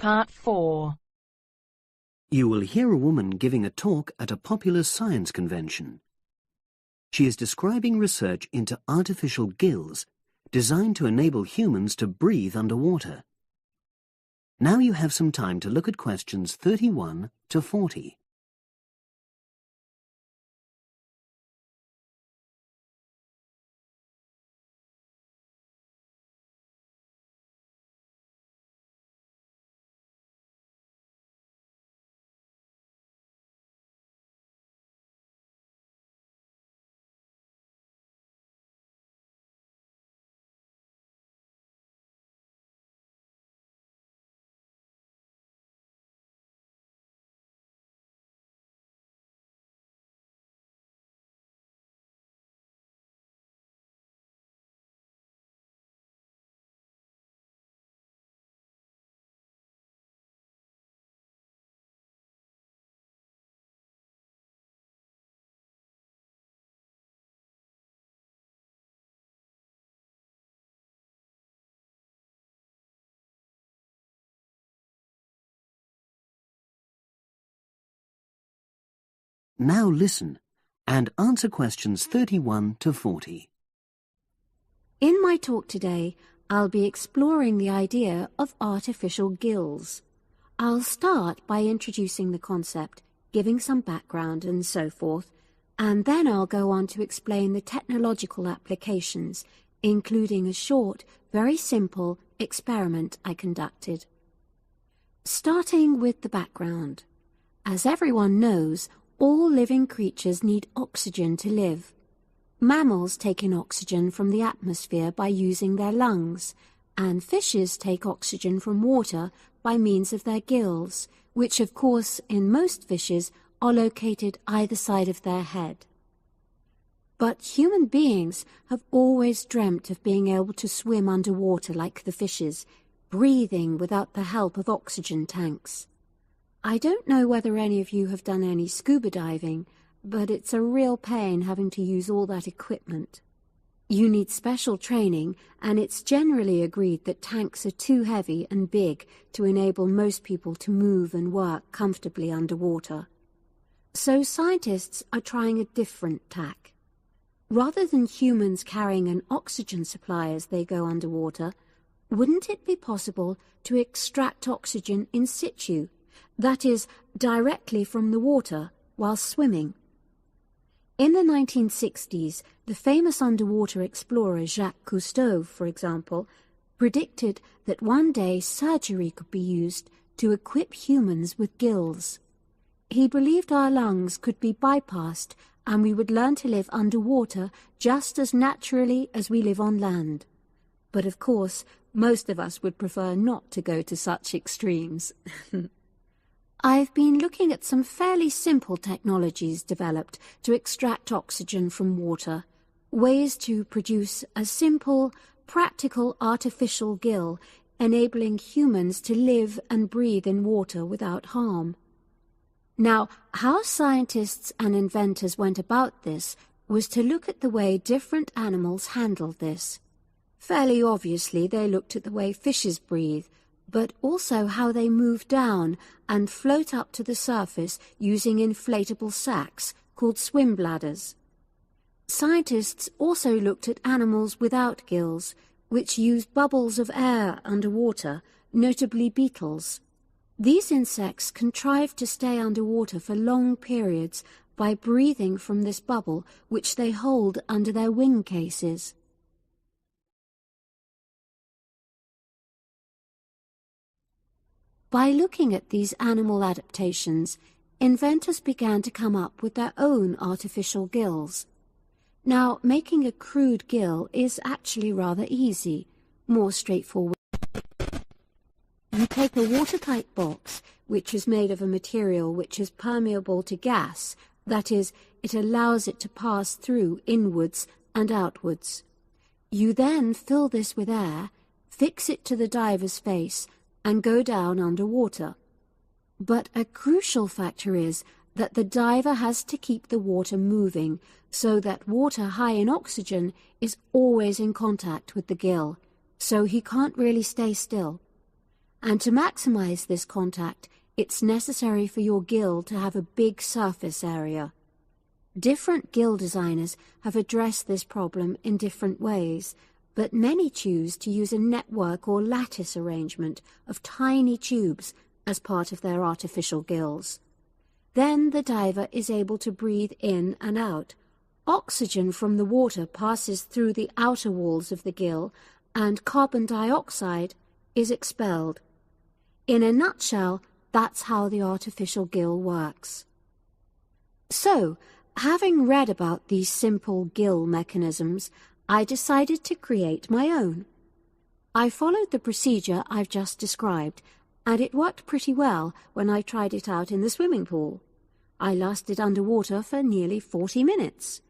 Part 4. You will hear a woman giving a talk at a popular science convention. She is describing research into artificial gills designed to enable humans to breathe underwater. Now you have some time to look at questions 31 to 40. Now listen and answer questions 31 to 40. In my talk today, I'll be exploring the idea of artificial gills. I'll start by introducing the concept, giving some background and so forth, and then I'll go on to explain the technological applications, including a short, very simple experiment I conducted. Starting with the background. As everyone knows, all living creatures need oxygen to live. Mammals take in oxygen from the atmosphere by using their lungs, and fishes take oxygen from water by means of their gills, which of course in most fishes are located either side of their head. But human beings have always dreamt of being able to swim underwater like the fishes, breathing without the help of oxygen tanks. I don't know whether any of you have done any scuba diving, but it's a real pain having to use all that equipment. You need special training, and it's generally agreed that tanks are too heavy and big to enable most people to move and work comfortably underwater. So scientists are trying a different tack. Rather than humans carrying an oxygen supply as they go underwater, wouldn't it be possible to extract oxygen in situ? That is, directly from the water while swimming. In the 1960s, the famous underwater explorer Jacques Cousteau, for example, predicted that one day surgery could be used to equip humans with gills. He believed our lungs could be bypassed and we would learn to live underwater just as naturally as we live on land. But of course, most of us would prefer not to go to such extremes. I've been looking at some fairly simple technologies developed to extract oxygen from water, ways to produce a simple, practical artificial gill, enabling humans to live and breathe in water without harm. Now, how scientists and inventors went about this was to look at the way different animals handled this. Fairly obviously, they looked at the way fishes breathe, but also how they move down and float up to the surface using inflatable sacs called swim bladders. Scientists also looked at animals without gills, which use bubbles of air underwater, notably beetles. These insects contrive to stay underwater for long periods by breathing from this bubble which they hold under their wing cases. By looking at these animal adaptations, inventors began to come up with their own artificial gills. Now, making a crude gill is actually rather easy, more straightforward. You take a watertight box, which is made of a material which is permeable to gas, that is, it allows it to pass through inwards and outwards. You then fill this with air, fix it to the diver's face, and go down underwater. But a crucial factor is that the diver has to keep the water moving so that water high in oxygen is always in contact with the gill, so he can't really stay still. And to maximize this contact, it's necessary for your gill to have a big surface area. Different gill designers have addressed this problem in different ways, but many choose to use a network or lattice arrangement of tiny tubes as part of their artificial gills. Then the diver is able to breathe in and out. Oxygen from the water passes through the outer walls of the gill, and carbon dioxide is expelled. In a nutshell, that's how the artificial gill works. So, having read about these simple gill mechanisms, I decided to create my own. I followed the procedure I've just described, and it worked pretty well when I tried it out in the swimming pool. I lasted underwater for nearly 40 minutes.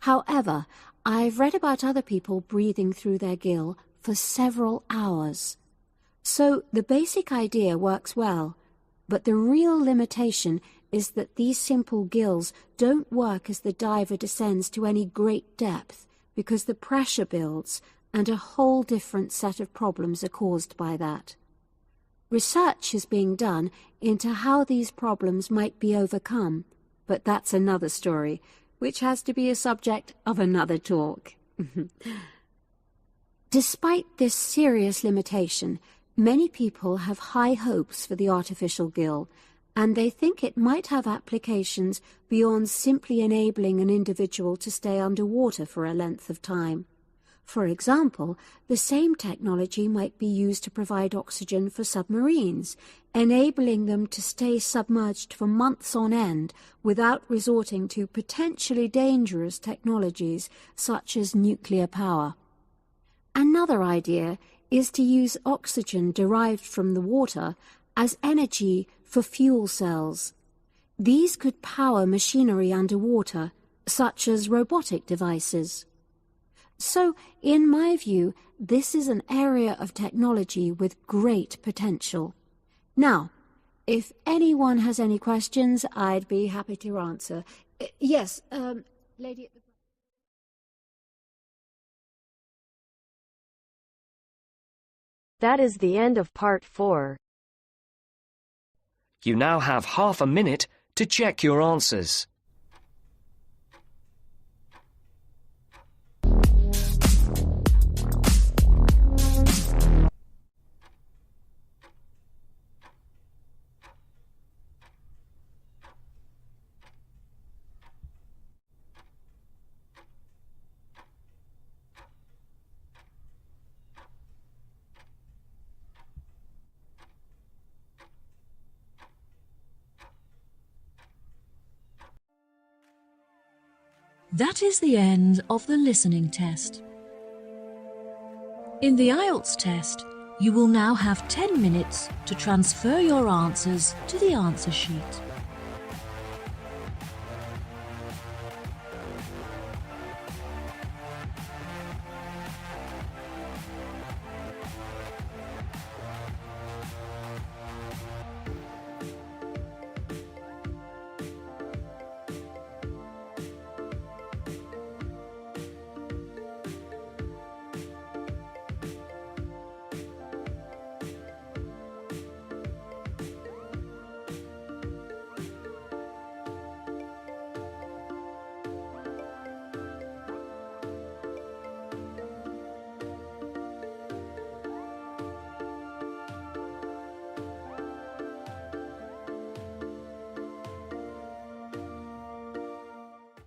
However, I've read about other people breathing through their gill for several hours. So the basic idea works well, but the real limitation is that these simple gills don't work as the diver descends to any great depth, because the pressure builds and a whole different set of problems are caused by that. Research is being done into how these problems might be overcome, but that's another story, which has to be a subject of another talk. Despite this serious limitation, many people have high hopes for the artificial gill, and they think it might have applications beyond simply enabling an individual to stay underwater for a length of time. For example, the same technology might be used to provide oxygen for submarines, enabling them to stay submerged for months on end without resorting to potentially dangerous technologies such as nuclear power. Another idea is to use oxygen derived from the water as energy for fuel cells. These could power machinery underwater, such as robotic devices. So, in my view, this is an area of technology with great potential. Now, if anyone has any questions, I'd be happy to answer. Yes, lady at the... That is the end of part 4. You now have half a minute to check your answers. That is the end of the listening test. In the Ielts test, you will now have 10 minutes to transfer your answers to the answer sheet.